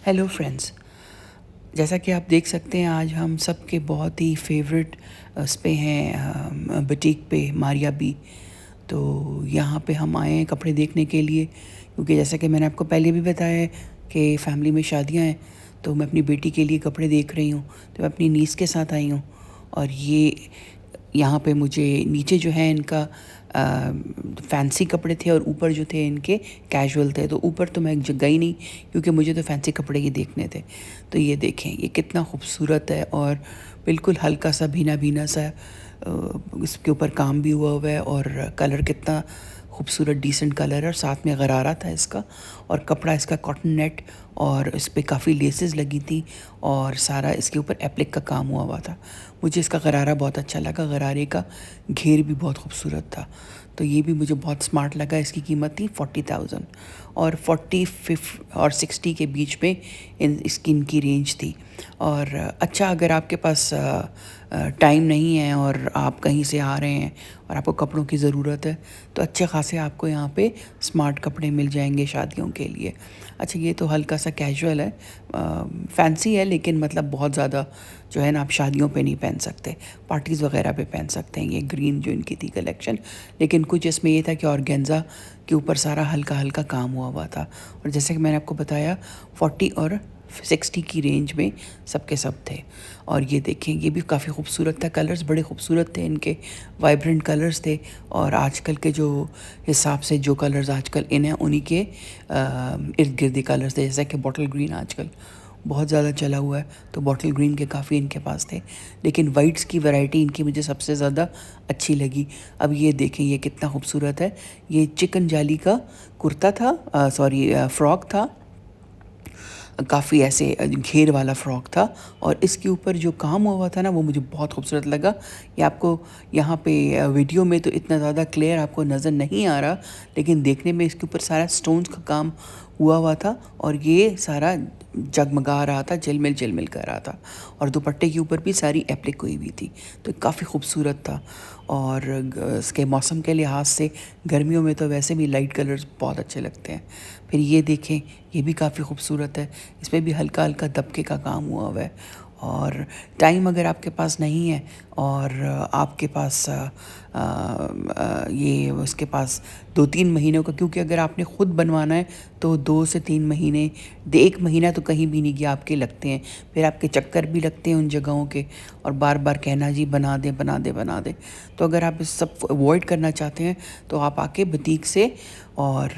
Hello friends, जैसा कि आप देख सकते हैं आज हम सब के बहुत ही फेवरेट उस पे हैं बुटीक पे मारिया बी। तो यहाँ पे हम आए हैं कपड़े देखने के लिए, क्योंकि जैसा कि मैंने आपको पहले भी बताया है कि फैमिली में शादियाँ हैं, तो मैं अपनी बेटी के लिए कपड़े देख रही हूँ। तो मैं अपनी नीस के साथ आई हूँ और ये यहाँ पे मुझे नीचे जो है इनका फैंसी कपड़े थे और ऊपर जो थे इनके कैजुअल थे। तो ऊपर तो मैं गई नहीं क्योंकि मुझे तो फैंसी कपड़े ही देखने थे। तो ये देखें, ये कितना खूबसूरत है और बिल्कुल हल्का सा भीना भीना सा इसके ऊपर काम भी हुआ है और कलर कितना खूबसूरत डिसेंट कलर है और साथ में गरारा था इसका। और कपड़ा इसका कॉटन नेट और इस पर काफ़ी लेसेस लगी थी और सारा इसके ऊपर एप्लिक का काम हुआ था। मुझे इसका गरारा बहुत अच्छा लगा, गरारे का घेर भी बहुत खूबसूरत था। तो ये भी मुझे बहुत स्मार्ट लगा। इसकी कीमत थी 40,000 और 45 और 60 के बीच में इसकी इनकी रेंज थी। और अच्छा, अगर आपके पास टाइम नहीं है और आप कहीं से आ रहे हैं और आपको कपड़ों की ज़रूरत है तो अच्छे खासे आपको यहाँ पे स्मार्ट कपड़े मिल जाएंगे शादियों के लिए। अच्छा, ये तो हल्का सा कैजुअल है, फैंसी है, लेकिन मतलब बहुत ज़्यादा जो है ना आप शादियों पे नहीं पहन सकते, पार्टीज़ वगैरह पे पहन सकते हैं। ये ग्रीन जो इनकी थी कलेक्शन, लेकिन कुछ इसमें ये था कि ऑर्गेन्जा के ऊपर सारा हल्का हल्का काम हुआ था। और जैसे कि मैंने आपको बताया 40 और 60 की रेंज में सबके सब थे। और ये देखें, ये भी काफ़ी खूबसूरत था, कलर्स बड़े खूबसूरत थे इनके, वाइब्रेंट कलर्स थे। और आजकल के जो हिसाब से जो कलर्स आजकल इन हैं उन्हीं के इर्द गिर्द कलर्स थे। जैसे कि बॉटल ग्रीन आजकल बहुत ज़्यादा चला हुआ है, तो बॉटल ग्रीन के काफ़ी इनके पास थे, लेकिन वाइट्स की वैरायटी इनकी मुझे सबसे ज़्यादा अच्छी लगी। अब ये देखें, ये कितना खूबसूरत है। ये चिकन जाली का कुर्ता था, फ्रॉक था, काफ़ी ऐसे घेर वाला फ़्रॉक था और इसके ऊपर जो काम हुआ था ना वो मुझे बहुत खूबसूरत लगा। ये आपको यहाँ पे वीडियो में तो इतना ज़्यादा क्लियर आपको नज़र नहीं आ रहा, लेकिन देखने में इसके ऊपर सारा स्टोन्स का काम हुआ था और ये सारा जगमगा रहा था, झिलमिल कर रहा था। और दुपट्टे के ऊपर भी सारी एप्लिक हुई हुई थी, तो काफ़ी खूबसूरत था। और इसके मौसम के लिहाज से गर्मियों में तो वैसे भी लाइट कलर्स बहुत अच्छे लगते हैं। फिर ये देखें, ये भी काफ़ी खूबसूरत है, इसमें भी हल्का हल्का दबके का काम हुआ है। और टाइम अगर आपके पास नहीं है और आपके पास ये उसके पास 2-3 महीनों का, क्योंकि अगर आपने ख़ुद बनवाना है तो 2 से 3 महीने, 1 महीना तो कहीं भी नहीं गया आपके लगते हैं। फिर आपके चक्कर भी लगते हैं उन जगहों के और बार बार कहना जी बना दे बना दे बना दे। तो अगर आप इस सब अवॉइड करना चाहते हैं तो आप आके बुटीक से और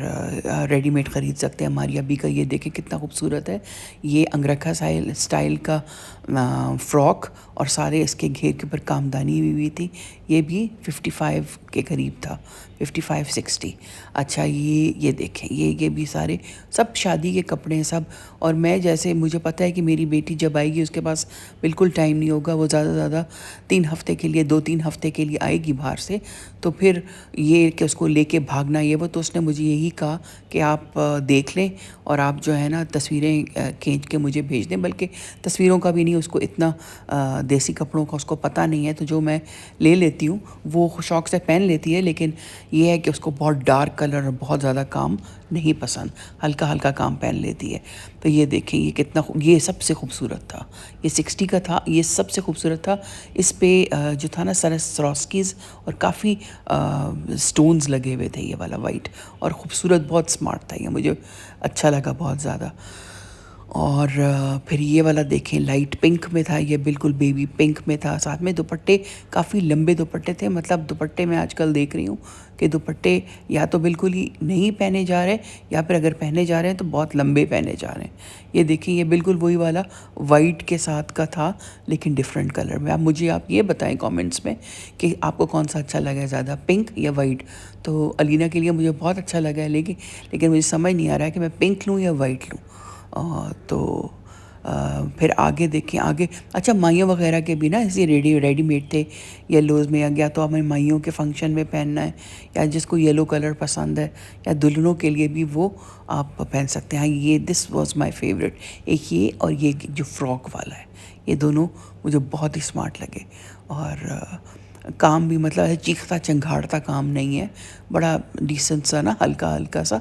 रेडीमेड ख़रीद सकते हैं। मारिया बी का ये देखें कितना खूबसूरत है। ये अंगरखा स्टाइल का फ़्रॉक और सारे इसके घेर के ऊपर कामदानी हुई थी। ये भी 55 के करीब था, 55-60। अच्छा, ये देखें, ये भी सारे सब शादी के कपड़े हैं सब। और मैं, जैसे मुझे पता है कि मेरी बेटी जब आएगी उसके पास बिल्कुल टाइम नहीं होगा, वो ज़्यादा से ज़्यादा 3 हफ़्ते के लिए, 2-3 हफ़्ते के लिए आएगी बाहर से, तो फिर ये कि उसको लेके भागना ये वो, तो उसने मुझे यही कहा कि आप देख लें और आप जो है ना तस्वीरें खींच के मुझे भेज दें। बल्कि तस्वीरों का भी नहीं, उसको इतना देसी कपड़ों का उसको पता नहीं है, तो जो मैं ले लेती हूँ वो शौक़ से पहन लेती है। लेकिन ये है कि उसको बहुत डार्क कलर और बहुत ज़्यादा काम नहीं पसंद, हल्का हल्का काम पहन लेती है। तो ये देखें, ये कितना, ये सबसे खूबसूरत था, ये 60 का था, ये सबसे खूबसूरत था। इस पे जो था ना सारा स्वरोस्कीज़ और काफ़ी स्टोन्स लगे हुए थे, ये वाला वाइट, और ख़ूबसूरत, बहुत स्मार्ट था, ये मुझे अच्छा लगा बहुत ज़्यादा। और फिर ये वाला देखें, लाइट पिंक में था, ये बिल्कुल बेबी पिंक में था। साथ में दुपट्टे काफ़ी लंबे दुपट्टे थे, मतलब दुपट्टे मैं आजकल देख रही हूँ कि दुपट्टे या तो बिल्कुल ही नहीं पहने जा रहे या फिर अगर पहने जा रहे हैं तो बहुत लंबे पहने जा रहे हैं। ये देखिए, ये बिल्कुल वही वाला वाइट के साथ का था, लेकिन डिफरेंट कलर में। आप ये बताएं कमेंट्स में कि आपको कौन सा अच्छा लगा ज़्यादा, पिंक या वाइट। तो अलीना के लिए मुझे बहुत अच्छा लगा है, लेकिन मुझे समझ नहीं आ रहा है कि मैं पिंक लूँ या वाइट लूँ। तो फिर आगे देखें, आगे अच्छा, माइयों वगैरह के भी ना ऐसे रेडीमेड थे येलोज़ में। या तो हमें माइयों के फंक्शन में पहनना है या जिसको येलो कलर पसंद है, या दुल्हनों के लिए भी वो आप पहन सकते हैं। ये दिस वाज माय फेवरेट, एक ये और ये जो फ्रॉक वाला है, ये दोनों मुझे बहुत ही स्मार्ट लगे। और काम भी मतलब चीखता चंगाड़ता काम नहीं है, बड़ा डिसेंट सा ना, हल्का हल्का सा,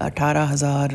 18,000